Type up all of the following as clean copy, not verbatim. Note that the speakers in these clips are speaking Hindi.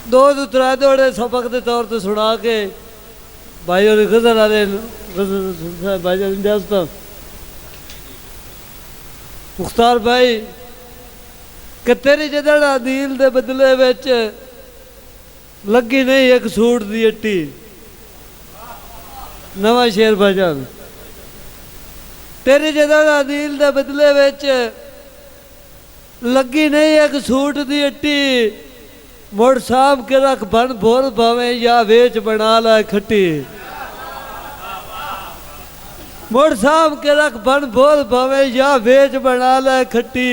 दो तो त्रै दौड़े सबक के तौर पर सुना के भाई और गजल आ रहे भाई मुख्तार भाई कि तेरी जदड़ा दिल दे बदले विच लगी नहीं एक सूट दी अट्टी। नवा शेर भाईजान तेरी जदड़ा दिल दे बदले विच लगी नहीं एक सूट दी अट्टी। मुड़ साहब के रख बन भोर भावे या वेच बना ला खट्टी। मुड़ साहब के रख बन भोर भावे या वेच बना ला खट्टी।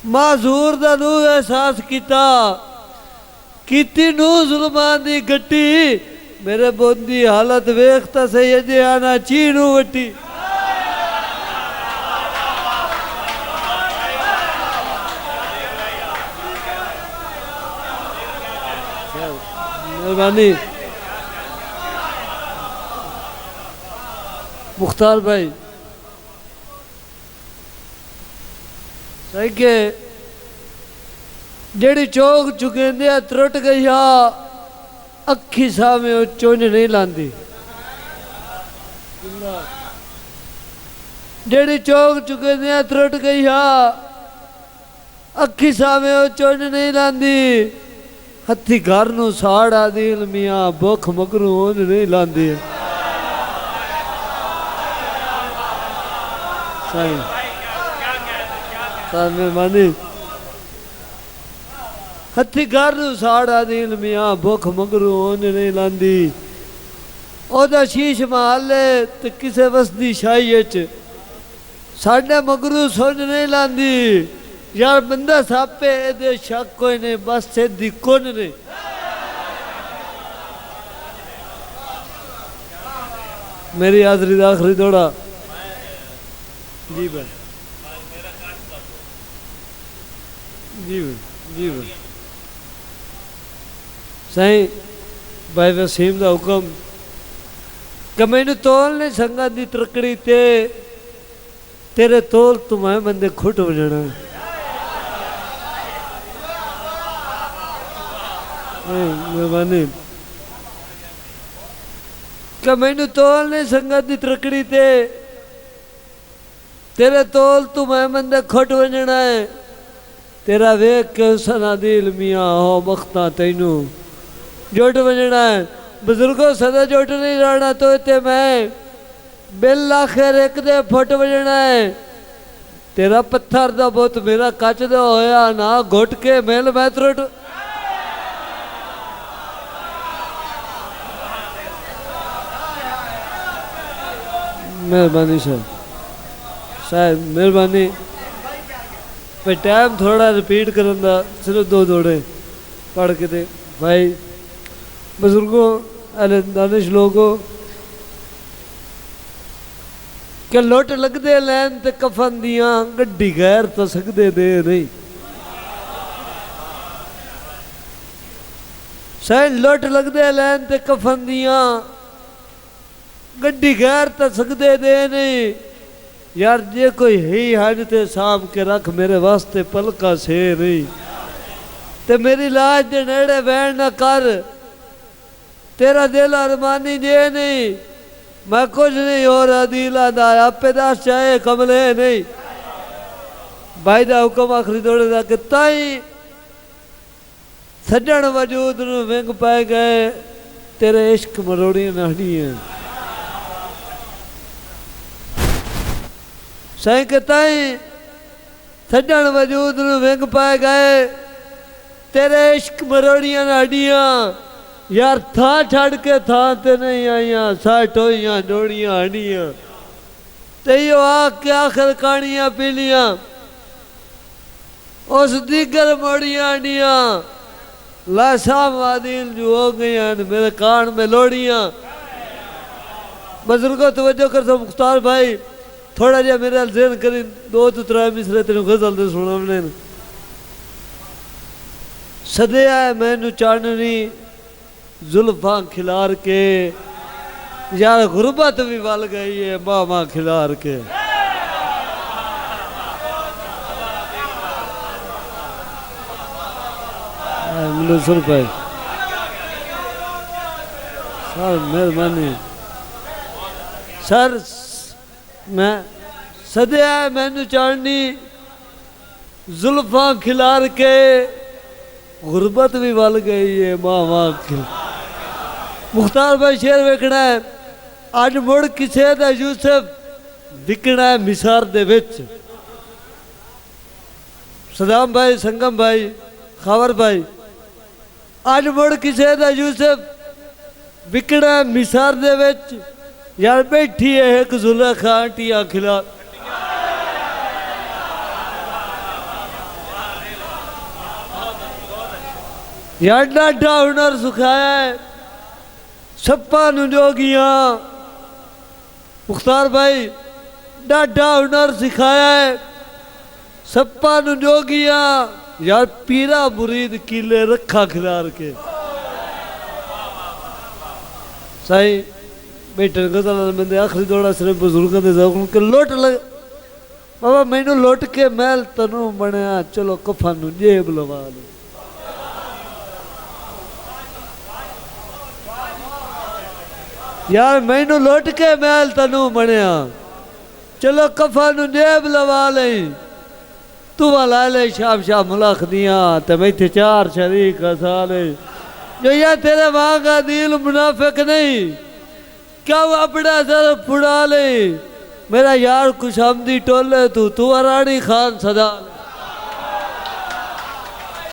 माजूर दा नू एहसास किता कीती नू जुल्मान दी गट्टी। मेरे बोंदी हालत वेखता सही अजे आना चीनू वट्टी। मेहरबानी मुख्तार भाई सही के जेड़ी चौक चुकेंदे त्रुट गई अखी सामे चुंझ नहीं लांदी। जेड़ी चौक चुकेंदे त्रुट गई अखी सामे चुंझ नहीं लांदी। हथी घर नू साड़ आदि मियाँ भुख मगरू ओंज नहीं लांदी। मेहरबानी हथी घर नू साड़ आदि मियाँ भुख मगरू ओंज नहीं लांदी। ओदा शीश महाले ते किसे वसदी शाही साढ़े मगरू सुंझ नहीं लांदी। यार बंदा सापे ए शक कोई नहीं बस सीधी कुन ने। मेरी हाजरी का आखिरी दौड़ा जी भाई जी भाई जी भाई सही भाई वसीम का हुक्म कि मैनू तोल नहीं संगा दी तरकड़ी तेरे तोल तुम्हें बंदे खुट हो जाना। मेहरबानी कि मैनू तोल नहीं संगत दी तरकड़ी तेरे तोल तू मैं बंदे खुट वजना है। तेरा वेख के सना दिल मियाँ हो बख्ता तैनू जुट वजना है। बुजुर्गों सदा जुट नहीं रहना तो ते मैं बिल आखिर एक दे फुट वजना है। तेरा पत्थर दा बुत मेरा कच दा होया ना घुट के मिल मैं त्रुट। मेहरबानी साहब मेहरबानी भाई टाइम थोड़ा रिपीट करना सिर्फ दो दौड़े पढ़ के दे भाई बुजुर्गों अले दानिश लोगों के लुट लगते लैन ते कफन दियां गड्डी गैर तो सकते दे नहीं। शायद लुट लगते लैन ते कफन दियां गड्डी गैर तो सकते दे नहीं। यार जे कोई ही हज ते साम के रख मेरे वास्ते पलका से नहीं। ते मेरी लाज दे नेड़े बैठ ना कर तेरा दिल अरमानी जे नहीं। मैं कुछ नहीं हो रहा दिला दा आपे दस चाहे कमले नहीं। भाई दा हुक्म आखिरी दौड़े दा कि ताई सज्जन वजूद नू विंग पाए गए तेरे इश्क मरोड़ियां नाड़ियां। सही कताई सज्जन वजूद नू विंग पाए गए तेरे इश्क मरोड़ियां नाड़ियां। यार था छड़ के था ते नहीं आईया साठ होइयां डोड़ियां हड्डियां। तेयो आख के आखिर कानियां पीलियां उस दीगर मोड़ियां हड्डियां। लाशा मादिल जो हो गई मेरे कान में लोड़ियां। बुजुर्गों तवज्जो कर सो मुख्तार भाई थोड़ा जा मेरे जेन करी दो तो त्रै मिसरे तेन गजल दे सुनाने। सदया है मैनू चाननी जुल्फा खिलार के यार गुरबत भी वल गई है मामा खिलार के। मुनसर भाई सर मेहरबानी सर मैं सदया मैनू चाड़नी जुल्फा खिलार के गुरबत भी वल गई है मां मां खिल मुख्तार भाई शेर वेखना है अज मुड़ किसे दा यूसुफ विकना है मिसार दे विच सदाम भाई संगम भाई खावर भाई अज मुड़ किसे दा यूसुफ विकना है मिसार दे विच यार बैठी है एक जुलेखा आंटिया खिला यार डाढ़ा हुनर सुखाया है सप्पा नू जोगिया मुख्तार भाई डाढ़ा हुनर सिखाया है सप्पा नू जोगिया यार पीरा मुरीद किले रखा खिलार के सही बेटे गजल में आखिरी दौड़ा सिर्फ बुजुर्ग के लोट लग बाबा मैनू लोट के मैल तनू बनया चलो कफा नू जेब लवा लो यार मैनू लोट के मैल तनू बनया चलो कफा नू जेब लवा ले तू ला ले शाम शाम मुलाख दिया ते मैं थे चार शरीक हसा ले जो या तेरे माँ का दिल मुनाफिक नहीं क्या वो अपना सर फुड़ा ले मेरा यार खुशामदी टोले तू अरानी खान सदा ले